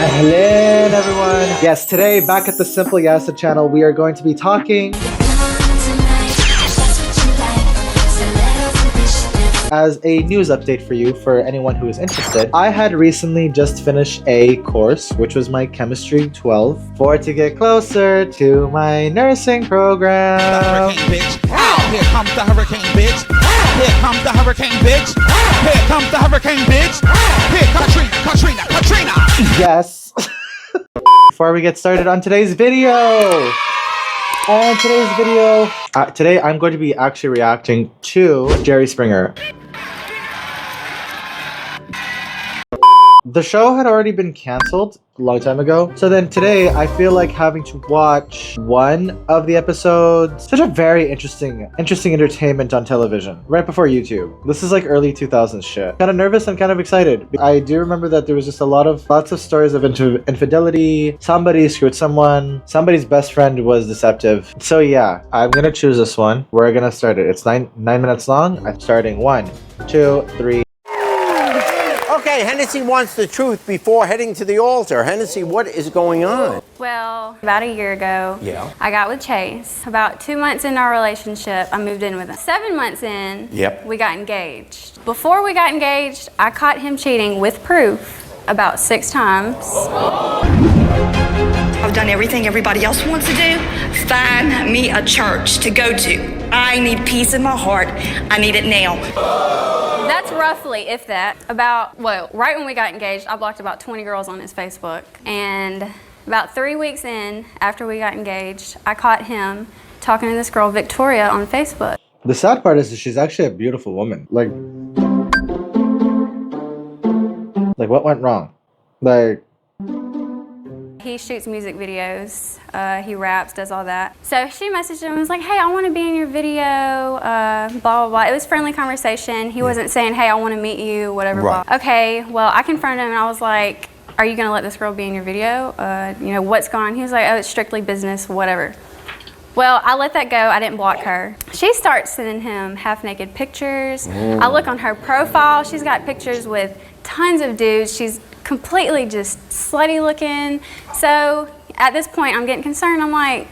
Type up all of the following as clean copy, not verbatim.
Hello everyone. Yes, today back at the Simple Yasa channel, we are going to be talking as a news update for you, for anyone who is interested. I had recently just finished a course, which was my Chemistry 12, to get closer to my nursing program. Hurricane, bitch. Here comes the hurricane, bitch. Here comes the hurricane, bitch. Here comes the hurricane, bitch. Here comes Katrina. Yes. Before we get started on today's video, today I'm going to be actually reacting to Jerry Springer. The show had already been canceled a long time ago, so then today I feel like having to watch one of the episodes. Such a very interesting entertainment on television right before YouTube. This is like early 2000s shit. Kind of nervous and kind of excited. I do remember that there was just lots of stories of infidelity. Somebody screwed someone. Somebody's best friend was deceptive. So yeah, I'm gonna choose this one. We're gonna start it. It's nine minutes long. I'm starting 1, 2, 3. Okay, Hennessy wants the truth before heading to the altar. Hennessy, what is going on? Well, about a year ago, I got with Chase. About 2 months into our relationship, I moved in with him. 7 months in, we got engaged. Before we got engaged, I caught him cheating with proof about 6 times. I've done everything everybody else wants to do. Find me a church to go to. I need peace in my heart. I need it now. That's roughly, if that, right when we got engaged, I blocked about 20 girls on his Facebook. And about 3 weeks in, after we got engaged, I caught him talking to this girl, Victoria, on Facebook. The sad part is that she's actually a beautiful woman. Like what went wrong? He shoots music videos, he raps, does all that. So she messaged him and was like, hey, I want to be in your video, blah, blah, blah. It was friendly conversation. He wasn't saying, hey, I want to meet you, whatever, blah. Okay, well, I confronted him and I was like, are you going to let this girl be in your video? What's going on? He was like, oh, it's strictly business, whatever. Well, I let that go. I didn't block her. She starts sending him half-naked pictures. I look on her profile. She's got pictures with tons of dudes. She's completely just slutty looking. So at this point, I'm getting concerned. I'm like,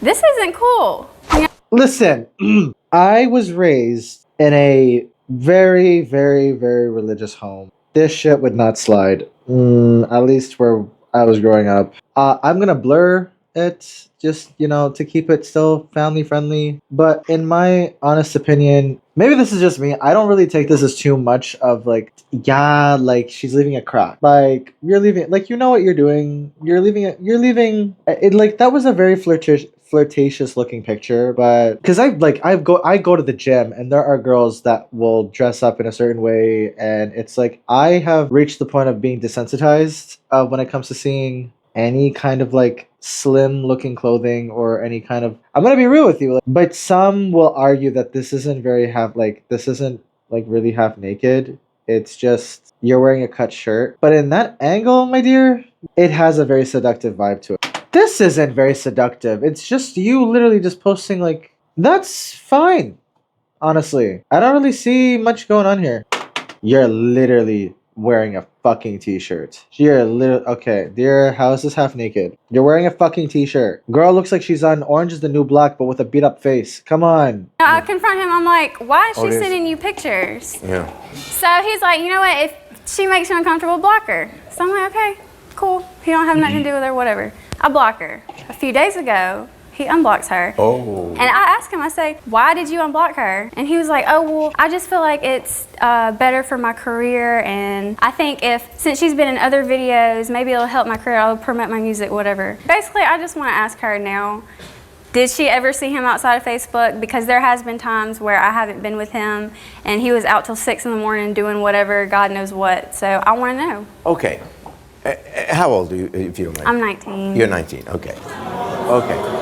this isn't cool. Listen, I was raised in a very, very, very religious home. This shit would not slide, at least where I was growing up. I'm gonna blur it just, to keep it still family friendly. But in my honest opinion, maybe this is just me, I don't really take this as too much of she's leaving a crack. You're leaving, you know what you're doing. You're leaving it, that was a very flirtatious looking picture. But because I go to the gym and there are girls that will dress up in a certain way, and it's like I have reached the point of being desensitized when it comes to seeing any kind of slim looking clothing or any kind of, I'm gonna be real with you, but some will argue that this isn't really half naked. It's just you're wearing a cut shirt. But in that angle, my dear, it has a very seductive vibe to it. This isn't very seductive. It's just you literally just posting that's fine. Honestly, I don't really see much going on here. You're literally wearing a fucking t-shirt. Okay, dear, how is this half naked? You're wearing a fucking t-shirt. Girl looks like she's on Orange is the New Black, but with a beat up face. Come on. I confront him. I'm like, why is she sending you pictures? Yeah. So he's like, you know what? If she makes you uncomfortable, block her. So I'm like, okay, cool. He don't have nothing to do with her, whatever. I block her. A few days ago, he unblocks her. Oh. And I asked him, I say, why did you unblock her? And he was like, oh, well, I just feel like it's better for my career. And I think since she's been in other videos, maybe it'll help my career. I'll promote my music, whatever. Basically, I just want to ask her now, did she ever see him outside of Facebook? Because there has been times where I haven't been with him and he was out till 6 in the morning doing whatever, God knows what. So I want to know. Okay. How old are you, if you don't mind? I'm 19. You're 19, okay. Okay.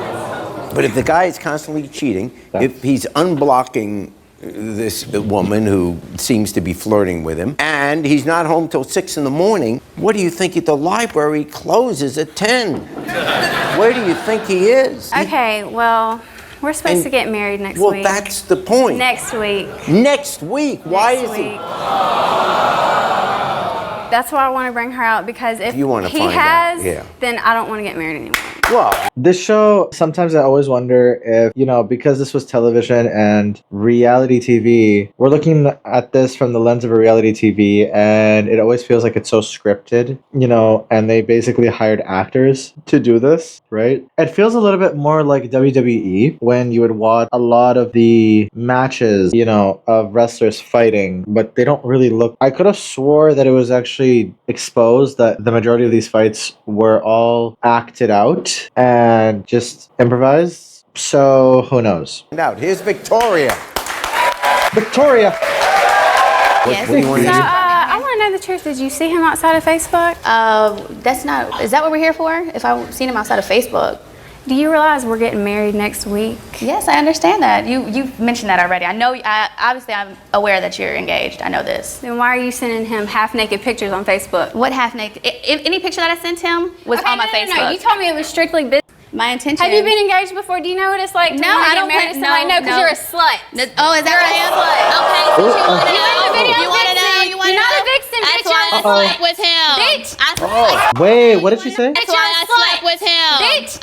But if the guy is constantly cheating, if he's unblocking this woman who seems to be flirting with him, and he's not home till 6 in the morning, what do you think? The library closes at 10. Where do you think he is? Okay, well, we're supposed to get married next week. Well, that's the point. Next week. Next week? Why is he? That's why I want to bring her out, because if You wanna he find has, out, yeah. then I don't want to get married anymore. Well, This show, sometimes I always wonder if, because this was television and reality TV, we're looking at this from the lens of a reality TV, and it always feels like it's so scripted, and they basically hired actors to do this, right? It feels a little bit more like WWE when you would watch a lot of the matches, of wrestlers fighting, but they don't really look. I could have swore that it was actually exposed that the majority of these fights were all acted out and just improvised. So who knows? out. Here's Victoria. Victoria. What do you want to do? I want to know the truth. Did you see him outside of Facebook? That's not. Is that what we're here for? If I've seen him outside of Facebook. Do you realize we're getting married next week? Yes, I understand that. You've mentioned that already. I know. Obviously, I'm aware that you're engaged. I know this. Then why are you sending him half-naked pictures on Facebook? What half naked? Any picture that I sent him was on my Facebook. No, you told me it was strictly business. My intention. Have you been engaged before? Do you know what it's like to No, want to I get don't married to plan- somebody? no, No, because no. you're a slut. Oh, is that You're what I a am? slut. Okay, so you want to You ain't a know? video You want to vixen. know? You want to You're know? not a vixen, That's bitch. why You're I a slut. slept with him. Bitch. Wait, what did she say? That's why I slept with him. Bitch.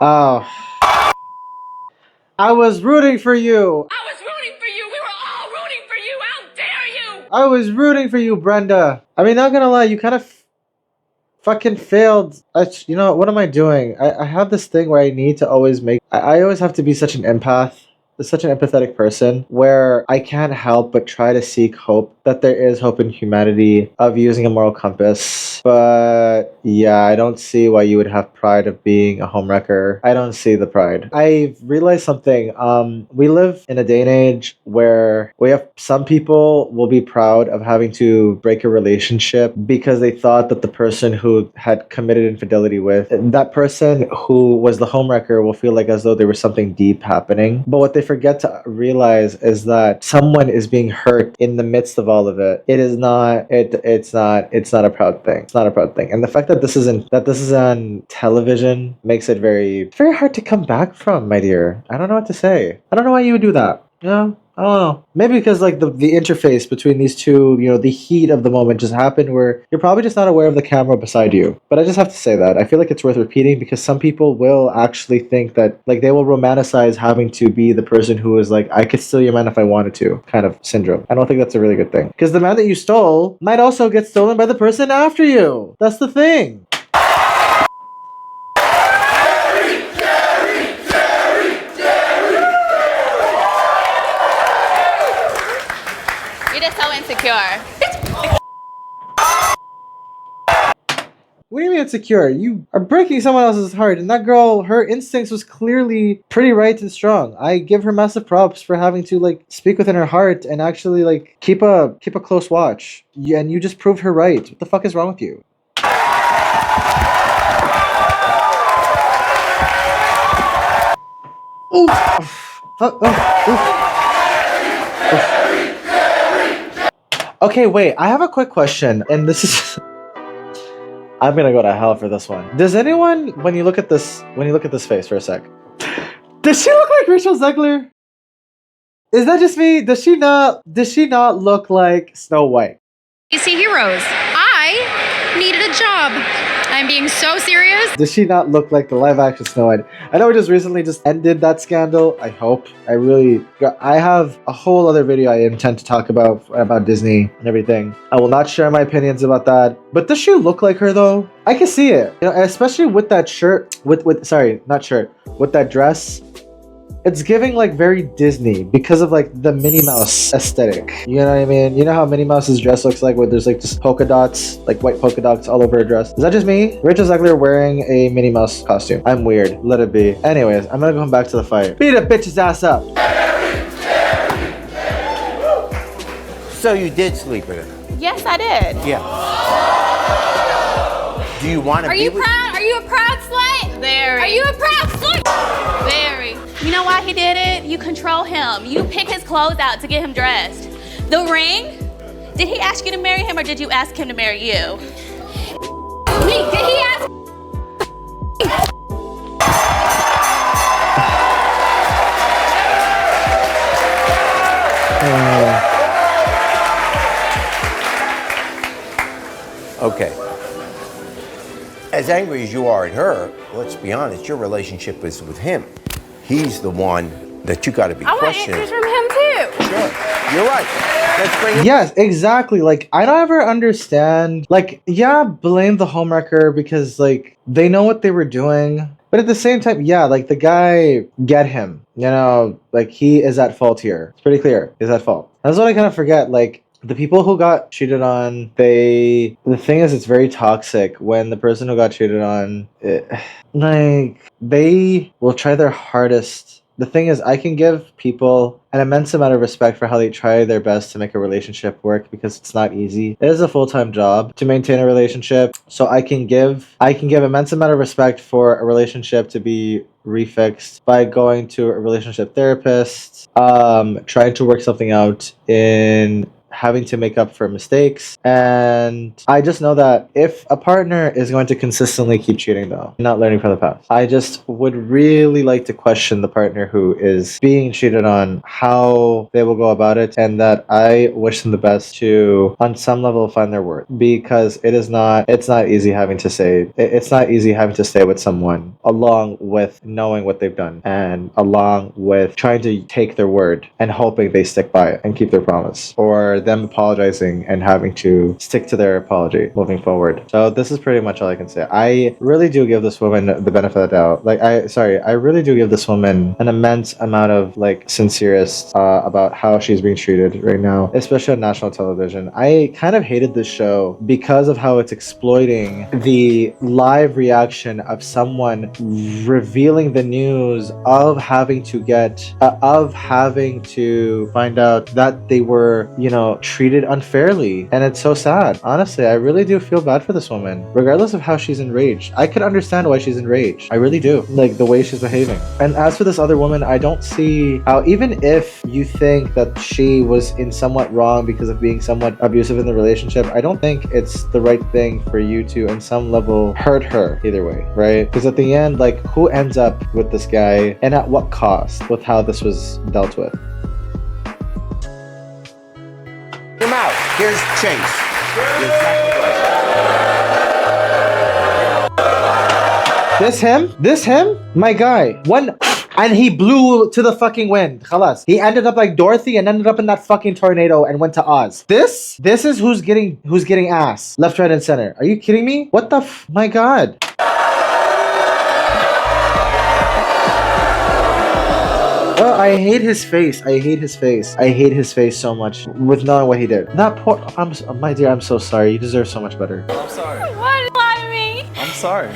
Oh. I was rooting for you. I was rooting for you. We were all rooting for you. How dare you? I was rooting for you, Brenda. I mean, not gonna lie, you kind of fucking failed. What am I doing? I have this thing where I need to always I always have to be such an empath, such an empathetic person, where I can't help but try to seek hope, that there is hope in humanity, of using a moral compass. But yeah, I don't see why you would have pride of being a homewrecker. I don't see the pride. I've realized something. We live in a day and age where we have some people will be proud of having to break a relationship because they thought that the person who had committed infidelity with, that person who was the homewrecker, will feel like as though there was something deep happening. But what they forget to realize is that someone is being hurt in the midst of all of it. It is not. It's not a proud thing. It's not a proud thing. And the fact that this is on television makes it very hard to come back from, my dear. I don't know what to say. I don't know why you would do that. I don't know. Maybe because like the interface between these two, the heat of the moment just happened where you're probably just not aware of the camera beside you. But I just have to say that. I feel like it's worth repeating because some people will actually think that like they will romanticize having to be the person who is like, I could steal your man if I wanted to kind of syndrome. I don't think that's a really good thing. Because the man that you stole might also get stolen by the person after you. That's the thing. You're just so insecure. What do you mean insecure? You are breaking someone else's heart, and that girl, her instincts was clearly pretty right and strong. I give her massive props for having to like speak within her heart and actually like keep a close watch. And you just proved her right. What the fuck is wrong with you? Okay, wait. I have a quick question, and this is. I'm gonna go to hell for this one. Does anyone, when you look at this face for a sec, does she look like Rachel Zegler? Is that just me? Does she not look like Snow White? DC Heroes. I needed a job. I'm being so serious. Does she not look like the live action Snow White? I know we just recently ended that scandal. I hope. I have a whole other video I intend to talk about Disney and everything. I will not share my opinions about that. But does she look like her though? I can see it. Especially with that shirt, with that dress. It's giving like very Disney because of like the Minnie Mouse aesthetic. You know what I mean? You know how Minnie Mouse's dress looks like where there's like just polka dots, like white polka dots all over her dress? Is that just me? Rachel Zegler wearing a Minnie Mouse costume. I'm weird. Let it be. Anyways, I'm gonna go back to the fight. Beat a bitch's ass up. So you did sleep with her? Yes, I did. Yeah. Do you want to Are be you with proud? Are you a proud slut? Very. Are you a proud slut? Very. You know why he did it? You control him. You pick his clothes out to get him dressed. The ring? Did he ask you to marry him or did you ask him to marry you? Did he ask? as angry as you are at her, let's be honest, your relationship is with him. He's the one that you got to be questioning. I want answers from him too. Sure, you're right. Let's bring him. Yes, exactly. Like, I don't ever understand. Like, yeah, blame the homewrecker because, like, they know what they were doing. But at the same time, yeah, like, the guy, get him. You know, like, he is at fault here. It's pretty clear. He's at fault. That's what I kind of forget. Like, the people who got cheated on, the thing is, it's very toxic when the person who got cheated on, they will try their hardest. The thing is, I can give people an immense amount of respect for how they try their best to make a relationship work because it's not easy. It is a full-time job to maintain a relationship. So I can give immense amount of respect for a relationship to be refixed by going to a relationship therapist, trying to work something out in having to make up for mistakes. And I just know that if a partner is going to consistently keep cheating though, not learning from the past, I just would really like to question the partner who is being cheated on, how they will go about it, and that I wish them the best to, on some level, find their worth. Because it's not easy having to stay with someone along with knowing what they've done and along with trying to take their word and hoping they stick by it and keep their promise, or them apologizing and having to stick to their apology moving forward. So this is pretty much all I can say. I really do give this woman the benefit of the doubt. I really do give this woman an immense amount of sincerest about how she's being treated right now, especially on national television. I kind of hated this show because of how it's exploiting the live reaction of someone revealing the news of having to find out that they were, treated unfairly. And it's so sad. Honestly, I really do feel bad for this woman, regardless of how she's enraged. I could understand why she's enraged. I really do. Like, the way she's behaving. And as for this other woman, I don't see how, even if you think that she was in somewhat wrong because of being somewhat abusive in the relationship, I don't think it's the right thing for you to, in some level, hurt her either way, right? Because at the end, who ends up with this guy and at what cost with how this was dealt with? Him out. Here's Chase. This him? My guy. And he blew to the fucking wind. Khalas. He ended up like Dorothy and ended up in that fucking tornado and went to Oz. This is who's getting ass. Left, right, and center. Are you kidding me? What the my god. Oh, I hate his face. I hate his face so much with knowing what he did. That poor... my dear, I'm so sorry. You deserve so much better. I'm sorry. Why did you lie to me? I'm sorry.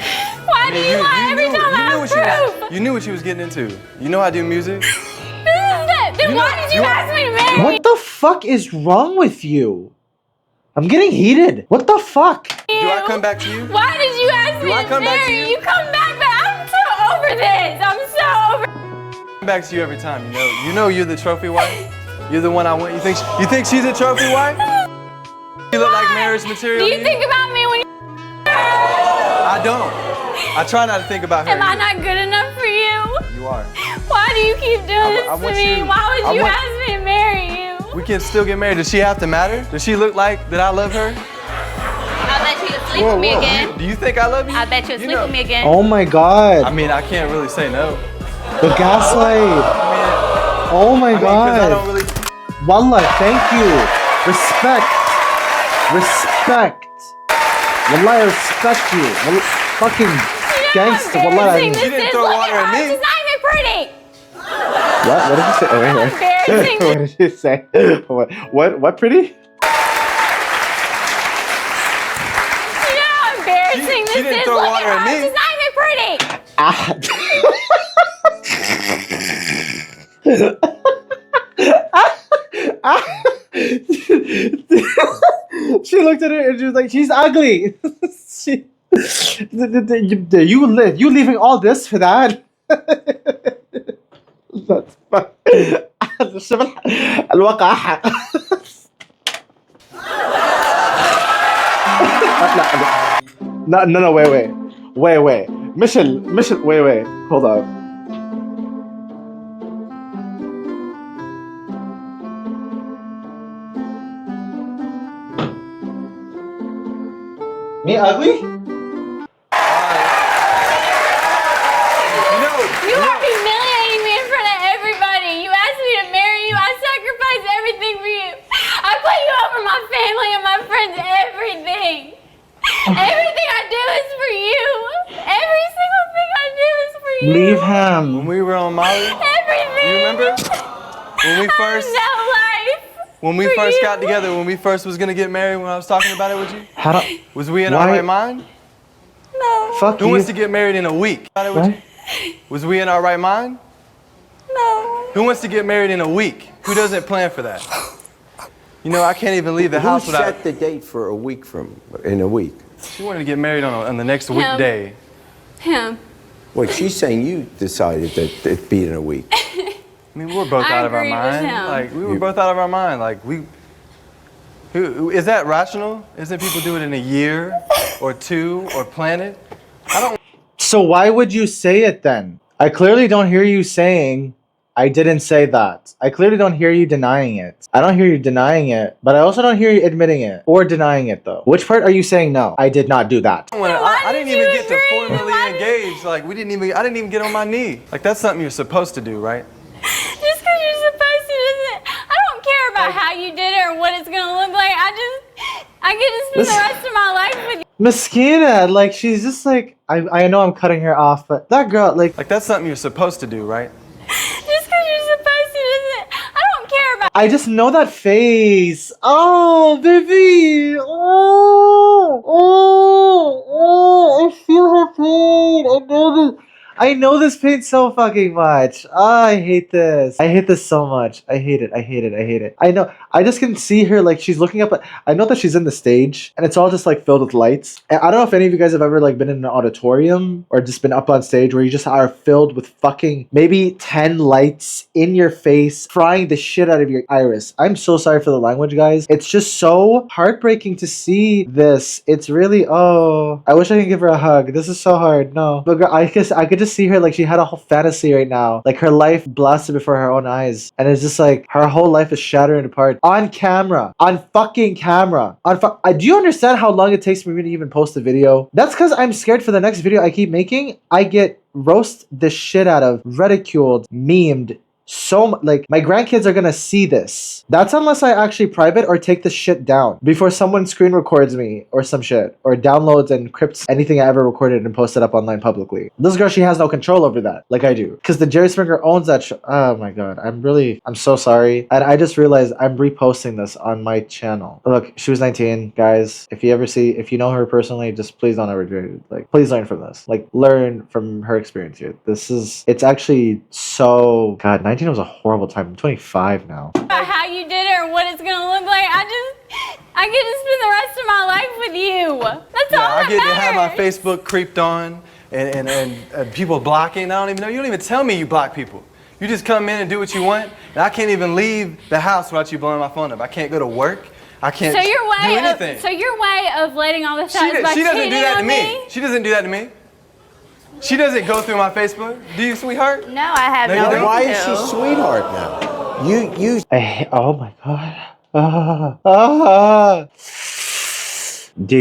Why do you lie every time I have proof? You knew what she was getting into. You know I do music. Then why did you ask me to marry? What the fuck is wrong with you? I'm getting heated. What the fuck? Do I come back to you? Why did you ask me to marry? You come back, but I'm so over this. I'm so over. Back to you every time, you know you're the trophy wife. You're the one I want. You think she's a trophy wife? You look like marriage material. Do you think about me when you... I don't. I try not to think about her. Am I not good enough for you? You are. Why do you keep doing this to me? Why would you ask me to marry you? We can still get married. Does she have to matter? Does she look like that I love her? I bet you sleep with me again. Do you think I love you? I bet you sleep with me again. Oh my god. I mean, I can't really say no. The gaslight. Oh my god. I don't really... Wallah, thank you. Respect. Wallah, I respect you. Fucking gangster. Wallah. She didn't throw water at me. She's not even pretty. What did you say? Oh, wait. What did you say? What pretty? You know how embarrassing this is. She didn't throw water at me. She's not even pretty. She looked at her and she was like, she's ugly. You leaving all this for that? That's fine. الواقع حق. No, wait. Michelle, wait, hold on. Me ugly? Leave When him. we were on Molly, Everything. you remember? When we first, No life. when we for first you. got together, when we first was gonna get married, when I was talking about it with you, How do? was we in our Why- right mind? No. Fuck Who you. wants to get married in a week? About it with What? you? Was we in our right mind? No. Who wants to get married in a week? Who doesn't plan for that? You know, I can't even leave the Who house without. set the date for a week in a week? She wanted to get married on the next weekday. Him. Wait, she's saying you decided that it'd be in a week. I mean, we were both I out of our agreed with mind. him. Like we were both out of our mind. Like who is that rational? Isn't people do it in a year or two or plan it? I don't. So why would you say it then? I clearly don't hear you saying I didn't say that. I clearly don't hear you denying it. I don't hear you denying it, but I also don't hear you admitting it or denying it though. Which part are you saying no? I did not do that. I didn't did even you get to agree? formally Why did- engage. Like I didn't even get on my knee. Like that's something you're supposed to do, right? Just because you're supposed to doesn't. I don't care about how you did it or what it's gonna look like. I get to spend the rest of my life with you. Mosquito, like she's just like I know I'm cutting her off, but that girl like Like that's something you're supposed to do, right? Just because you're supposed to doesn't. I don't care about. I just know that face. Oh, baby. Oh, I feel her pain. I know this pain so fucking much. Oh, I hate this. I hate this so much. I hate it. I know. I just can see her like she's looking up. I know that she's in the stage and it's all just like filled with lights. And I don't know if any of you guys have ever like been in an auditorium or just been up on stage where you just are filled with fucking maybe 10 lights in your face, frying the shit out of your iris. I'm so sorry for the language, guys. It's just so heartbreaking to see this. It's really, oh, I wish I could give her a hug. This is so hard. No, but girl, I guess I could just see her like she had a whole fantasy right now, like her life blasted before her own eyes, and it's just like her whole life is shattering apart on camera, on fucking camera. Do you understand how long it takes for me to even post a video? That's because I'm scared for the next video I keep making, I get roast the shit out of, ridiculed, memed. So like my grandkids are gonna see this. That's unless I actually private or take the shit down before someone screen records me or some shit or downloads and encrypts anything I ever recorded and post it up online publicly. This girl, she has no control over that like I do, because the Jerry Springer owns that show. Oh my god, I'm so sorry. And I just realized I'm reposting this on my channel. Look, she was 19, guys. If you know her personally, just please don't ever do it. Like, please learn from this. Like, learn from her experience here. It's actually so, god, 19 was a horrible time. I'm 25 now. About how you did it or what it's gonna look like. I get to spend the rest of my life with you. That's all that I get to have my matters. Facebook creeped on and people blocking. I don't even know. You don't even tell me you block people. You just come in and do what you want, and I can't even leave the house without you blowing my phone up. I can't go to work. I can't So your do way anything. of letting all this out is by She doesn't cheating do that to on me. She doesn't do that to me. She doesn't go through my Facebook. Do you, sweetheart? No, I have No, no you don't. reason Why to. is she sweetheart now? You Oh my god. Do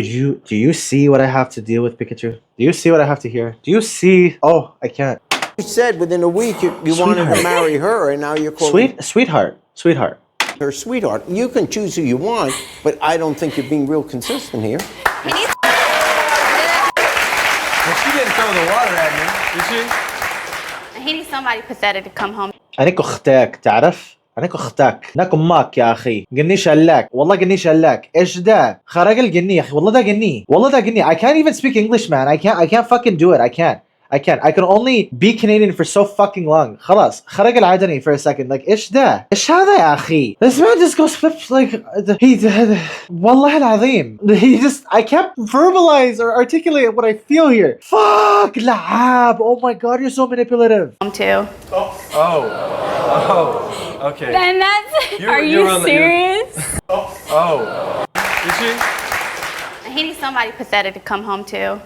you see what I have to deal with, Pikachu? Do you see what I have to hear? Do you see? Oh, I can't. said within a week you wanted to marry her, and now you're calling Sweetheart. her sweetheart. You can choose who you want, but I don't think you're being real consistent here. Well, she didn't throw the water at me, did she? He needs somebody pathetic to come home. أنا أختك تعرف؟ أنا أختك أنا أمك يا أخي قني شلاك والله قني شلاك إيش ده خرج القني يا أخي والله ده قني I can't even speak English, man. I can't fucking do it. I can't. I can only be Canadian for so fucking long. خلاص خرج العدني for a second. Like إيش ده إيش هذا يا أخي. This man just goes flips like he والله العظيم. He just I can't verbalize or articulate what I feel here. Fuck لعاب. Oh my god, you're so manipulative. Too. Oh, okay. Then that's. Are you serious? Did she? He needs somebody pathetic to come home to.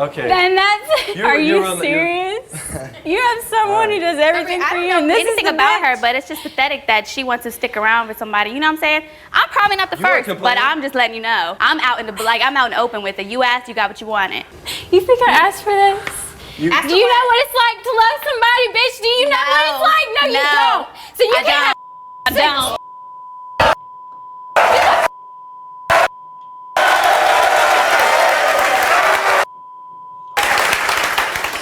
Okay. Then that's. Are you serious? You have someone who does everything for you, and this is anything the about her, bitch. but it's just pathetic that she wants to stick around with somebody. You know what I'm saying? I'm probably not the You weren't first, but complaining. I'm just letting you know. I'm out in the open with it. You asked, you got what you wanted. You think I asked for this? Do you Ask know what it's like to love somebody, bitch? Do you know what it's like? No, you don't. So you I can't. Don't.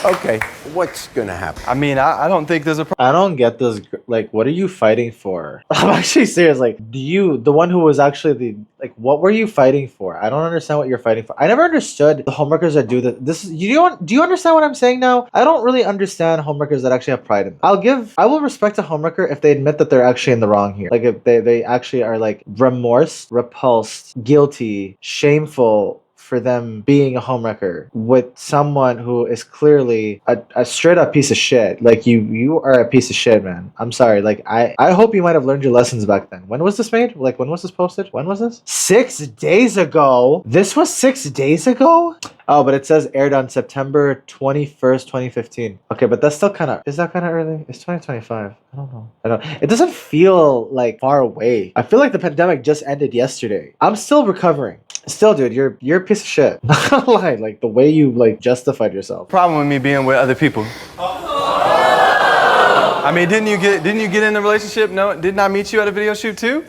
Okay, what's gonna happen? I mean, I don't think there's a problem. I don't get this. Like, what are you fighting for? I'm actually serious. Like, the one who was actually what were you fighting for? I don't understand what you're fighting for. I never understood the homewreckers that do this. Do you understand what I'm saying now? I don't really understand homewreckers that actually have pride in them. I will respect a homewrecker if they admit that they're actually in the wrong here. Like, if they actually are like repulsed, guilty, shameful for them being a homewrecker with someone who is clearly a straight up piece of shit. Like, you are a piece of shit, man. I'm sorry. Like, I hope you might have learned your lessons back then. When was this made? Like, when was this posted? When was this? 6 days ago. This was 6 days ago? Oh, but it says aired on September 21st, 2015. Okay, but that's still is that kind of early? It's 2025. I don't know. It doesn't feel like far away. I feel like the pandemic just ended yesterday. I'm still recovering. Still, dude, you're a piece of shit. Not gonna lie, like the way you like justified yourself. Problem with me being with other people. I mean, didn't you get in a relationship? No, didn't I meet you at a video shoot too?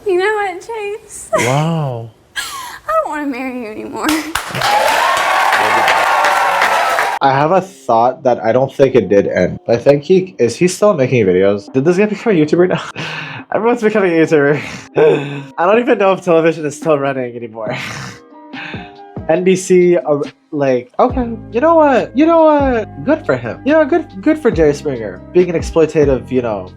You know what, Chase? Wow. I don't want to marry you anymore. I have a thought that I don't think it did end. I think is he still making videos? Did this guy become a YouTuber now? Everyone's becoming a YouTuber. I don't even know if television is still running anymore. NBC, okay, you know what, good for him. Good for Jerry Springer being an exploitative,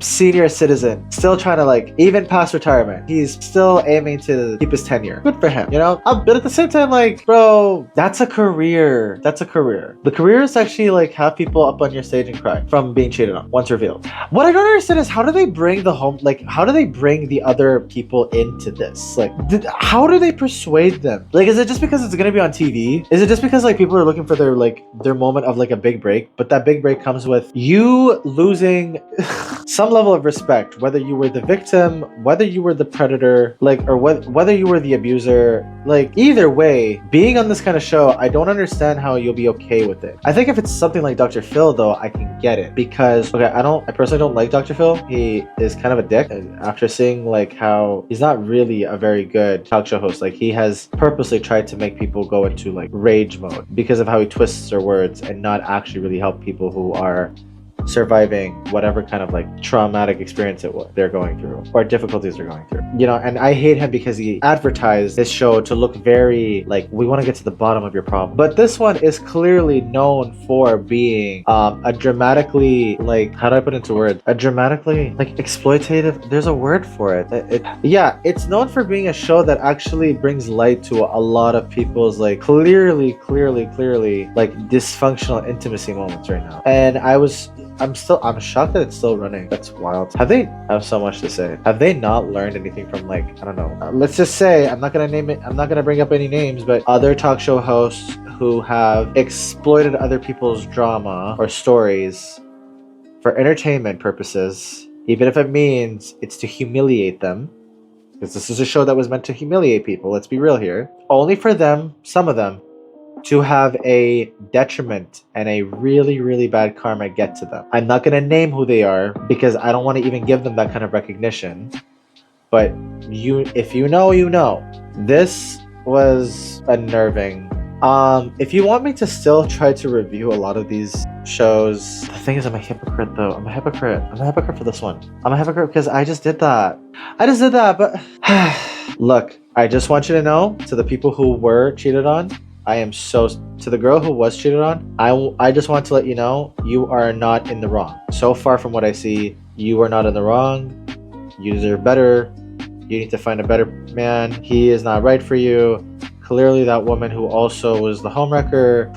senior citizen, still trying to even past retirement, he's still aiming to keep his tenure. Good for him, but at the same time, bro, that's a career. The career is actually have people up on your stage and cry from being cheated on once revealed. What I don't understand is how do they bring how do they bring the other people into this? How do they persuade them? Is it just because it's gonna be on TV? Is it just because people are looking for their moment of a big break, but that big break comes with you losing some level of respect, whether you were the victim, whether you were the predator, or whether you were the abuser? Either way, being on this kind of show, I don't understand how you'll be okay with it. I think if it's something like Dr. Phil, though, I can get it because I personally don't like Dr. Phil. He is kind of a dick. After seeing how he's not really a very good talk show host, he has purposely tried to make people go into rage mode because of how he twists their words and not actually really help people who are surviving whatever kind of traumatic experience they're going through or difficulties they're going through. And I hate him because he advertised his show to look very we want to get to the bottom of your problem. But this one is clearly known for being a dramatically how do I put it into words? A dramatically exploitative. There's a word for it. It's known for being a show that actually brings light to a lot of people's clearly dysfunctional intimacy moments right now. And I'm shocked that it's still running. That's wild. I have so much to say. Have they not learned anything from I don't know. Let's just say, I'm not gonna name it, I'm not gonna bring up any names, but other talk show hosts who have exploited other people's drama or stories for entertainment purposes, even if it means it's to humiliate them, because this is a show that was meant to humiliate people, let's be real here, only for them, some of them, to have a detriment and a really, really bad karma get to them. I'm not going to name who they are because I don't want to even give them that kind of recognition. But if you know, you know. This was unnerving. If you want me to still try to review a lot of these shows, the thing is I'm a hypocrite though. I'm a hypocrite for this one. I'm a hypocrite because I just did that. But look, I just want you to know, to the people who were cheated on, to the girl who was cheated on, I just want to let you know, you are not in the wrong. So far from what I see, you are not in the wrong. You deserve better. You need to find a better man. He is not right for you. Clearly that woman who also was the homewrecker,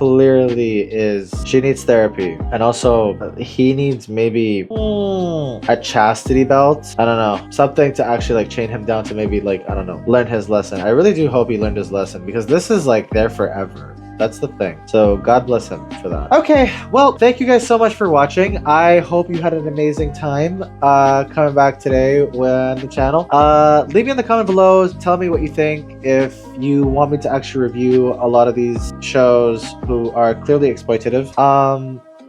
she needs therapy. And also, he needs maybe a chastity belt. I don't know. Something to actually chain him down to maybe I don't know, learn his lesson. I really do hope he learned his lesson because this is there forever. That's the thing. So God bless him for that. Okay, well, thank you guys so much for watching. I hope you had an amazing time coming back today on the channel. Leave me in the comment below. Tell me what you think. If you want me to actually review a lot of these shows who are clearly exploitative.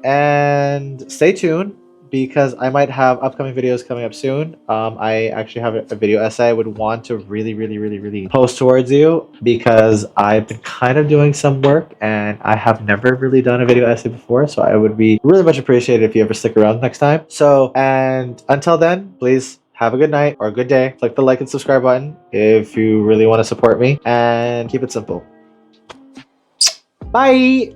And stay tuned because I might have upcoming videos coming up soon. I actually have a video essay I would want to really post towards you, because I've been kind of doing some work and I have never really done a video essay before, so I would be really much appreciated if you ever stick around next time. So, and until then, please have a good night or a good day. Click the like and subscribe button if you really want to support me, and keep it simple. Bye!